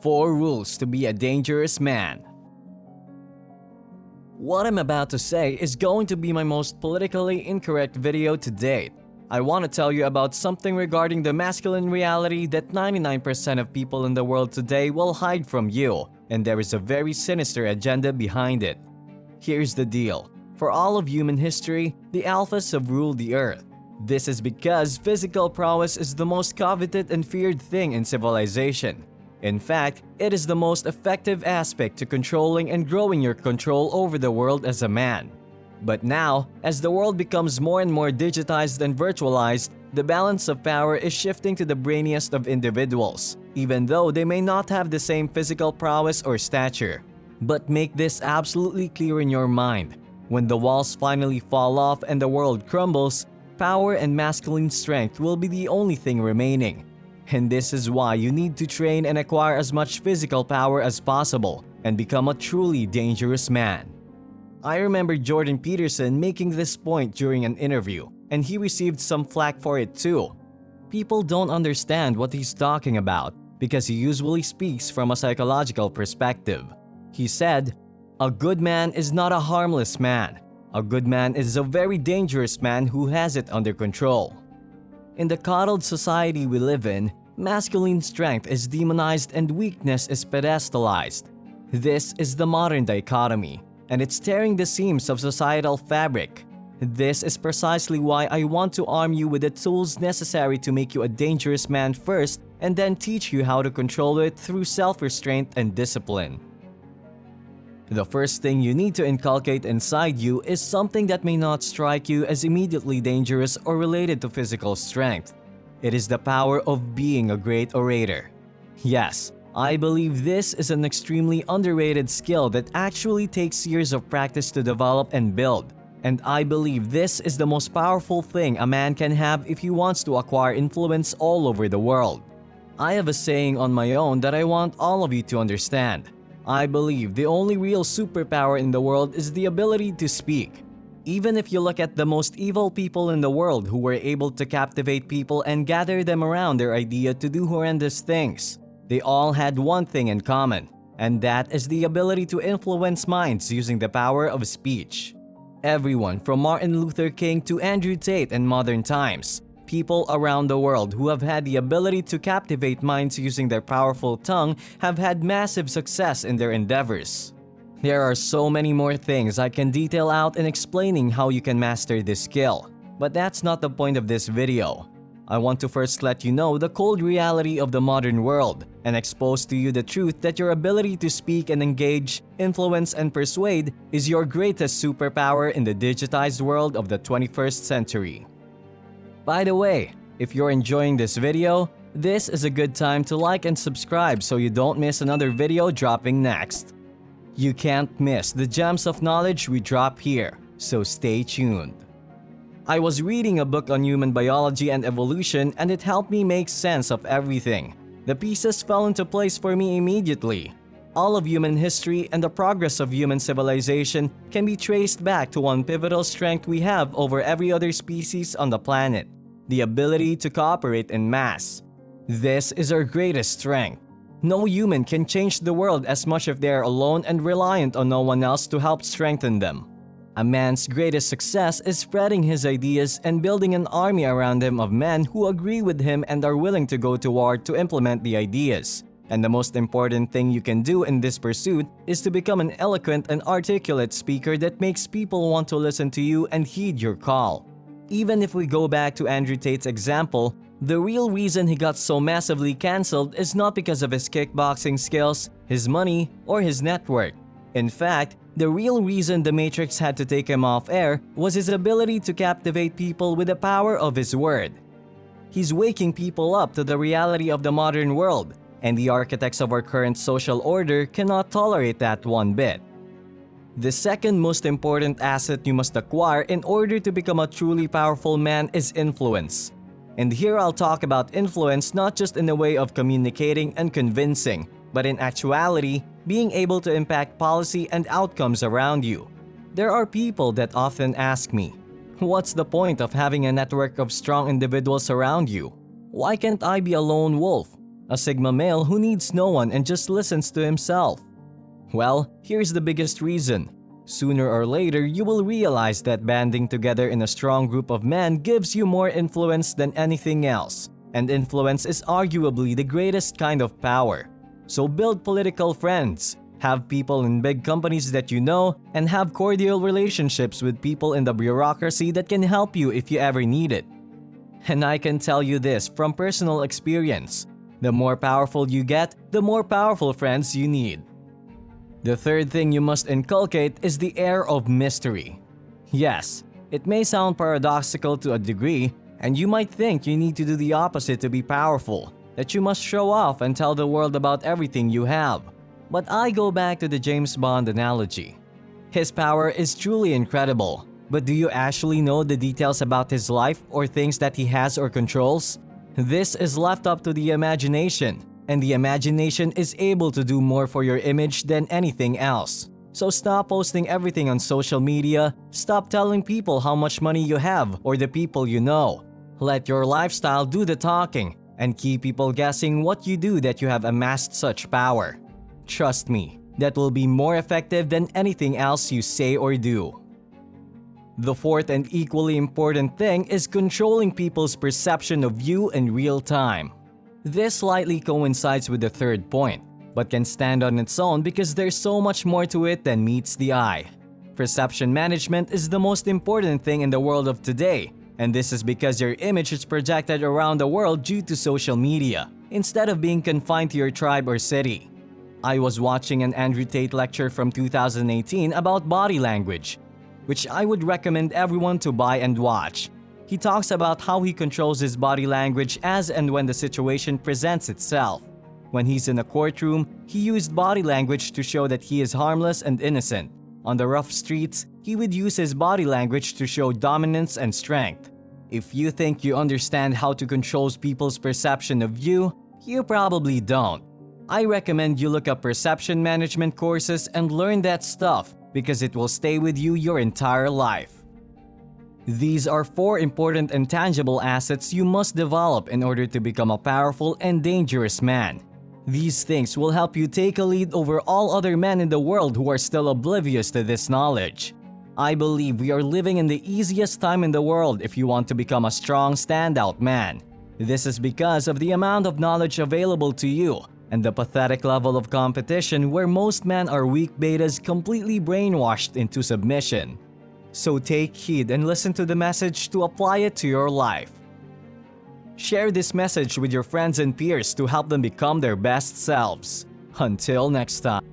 4 Rules to be a Dangerous Man. What I'm about to say is going to be my most politically incorrect video to date. I want to tell you about something regarding the masculine reality that 99% of people in the world today will hide from you, and there is a very sinister agenda behind it. Here's the deal. For all of human history, the alphas have ruled the earth. This is because physical prowess is the most coveted and feared thing in civilization. In fact, it is the most effective aspect to controlling and growing your control over the world as a man. But now, as the world becomes more and more digitized and virtualized, the balance of power is shifting to the brainiest of individuals, even though they may not have the same physical prowess or stature. But make this absolutely clear in your mind. When the walls finally fall off and the world crumbles, power and masculine strength will be the only thing remaining. And this is why you need to train and acquire as much physical power as possible and become a truly dangerous man. I remember Jordan Peterson making this point during an interview, and he received some flack for it too. People don't understand what he's talking about because he usually speaks from a psychological perspective. He said, "A good man is not a harmless man. A good man is a very dangerous man who has it under control." In the coddled society we live in, masculine strength is demonized and weakness is pedestalized. This is the modern dichotomy, and it's tearing the seams of societal fabric. This is precisely why I want to arm you with the tools necessary to make you a dangerous man first, and then teach you how to control it through self-restraint and discipline. The first thing you need to inculcate inside you is something that may not strike you as immediately dangerous or related to physical strength. It is the power of being a great orator. Yes, I believe this is an extremely underrated skill that actually takes years of practice to develop and build. And I believe this is the most powerful thing a man can have if he wants to acquire influence all over the world. I have a saying on my own that I want all of you to understand. I believe the only real superpower in the world is the ability to speak. Even if you look at the most evil people in the world who were able to captivate people and gather them around their idea to do horrendous things, they all had one thing in common, and that is the ability to influence minds using the power of speech. Everyone from Martin Luther King to Andrew Tate in modern times, people around the world who have had the ability to captivate minds using their powerful tongue have had massive success in their endeavors. There are so many more things I can detail out in explaining how you can master this skill, but that's not the point of this video. I want to first let you know the cold reality of the modern world and expose to you the truth that your ability to speak and engage, influence, and persuade is your greatest superpower in the digitized world of the 21st century. By the way, if you're enjoying this video, this is a good time to like and subscribe so you don't miss another video dropping next. You can't miss the gems of knowledge we drop here, so stay tuned. I was reading a book on human biology and evolution, and it helped me make sense of everything. The pieces fell into place for me immediately. All of human history and the progress of human civilization can be traced back to one pivotal strength we have over every other species on the planet: the ability to cooperate in mass. This is our greatest strength. No human can change the world as much if they are alone and reliant on no one else to help strengthen them. A man's greatest success is spreading his ideas and building an army around him of men who agree with him and are willing to go to war to implement the ideas. And the most important thing you can do in this pursuit is to become an eloquent and articulate speaker that makes people want to listen to you and heed your call. Even if we go back to Andrew Tate's example, the real reason he got so massively cancelled is not because of his kickboxing skills, his money, or his network. In fact, the real reason The Matrix had to take him off air was his ability to captivate people with the power of his word. He's waking people up to the reality of the modern world, and the architects of our current social order cannot tolerate that one bit. The second most important asset you must acquire in order to become a truly powerful man is influence. And here I'll talk about influence not just in the way of communicating and convincing, but in actuality, being able to impact policy and outcomes around you. There are people that often ask me, what's the point of having a network of strong individuals around you? Why can't I be a lone wolf? A Sigma male who needs no one and just listens to himself? Well, here's the biggest reason. Sooner or later, you will realize that banding together in a strong group of men gives you more influence than anything else. And influence is arguably the greatest kind of power. So build political friends, have people in big companies that you know, and have cordial relationships with people in the bureaucracy that can help you if you ever need it. And I can tell you this from personal experience. The more powerful you get, the more powerful friends you need. The third thing you must inculcate is the air of mystery. Yes, it may sound paradoxical to a degree, and you might think you need to do the opposite to be powerful, that you must show off and tell the world about everything you have. But I go back to the James Bond analogy. His power is truly incredible, but do you actually know the details about his life or things that he has or controls? This is left up to the imagination. And the imagination is able to do more for your image than anything else. So stop posting everything on social media, stop telling people how much money you have or the people you know. Let your lifestyle do the talking, and keep people guessing what you do that you have amassed such power. Trust me, that will be more effective than anything else you say or do. The fourth and equally important thing is controlling people's perception of you in real time. This slightly coincides with the third point, but can stand on its own because there's so much more to it than meets the eye. Perception management is the most important thing in the world of today, and this is because your image is projected around the world due to social media, instead of being confined to your tribe or city. I was watching an Andrew Tate lecture from 2018 about body language, which I would recommend everyone to buy and watch. He talks about how he controls his body language as and when the situation presents itself. When he's in a courtroom, he used body language to show that he is harmless and innocent. On the rough streets, he would use his body language to show dominance and strength. If you think you understand how to control people's perception of you, you probably don't. I recommend you look up perception management courses and learn that stuff because it will stay with you your entire life. These are 4 important and tangible assets you must develop in order to become a powerful and dangerous man. These things will help you take a lead over all other men in the world who are still oblivious to this knowledge. I believe we are living in the easiest time in the world if you want to become a strong standout man. This is because of the amount of knowledge available to you and the pathetic level of competition where most men are weak betas completely brainwashed into submission. So take heed and listen to the message to apply it to your life. Share this message with your friends and peers to help them become their best selves. Until next time.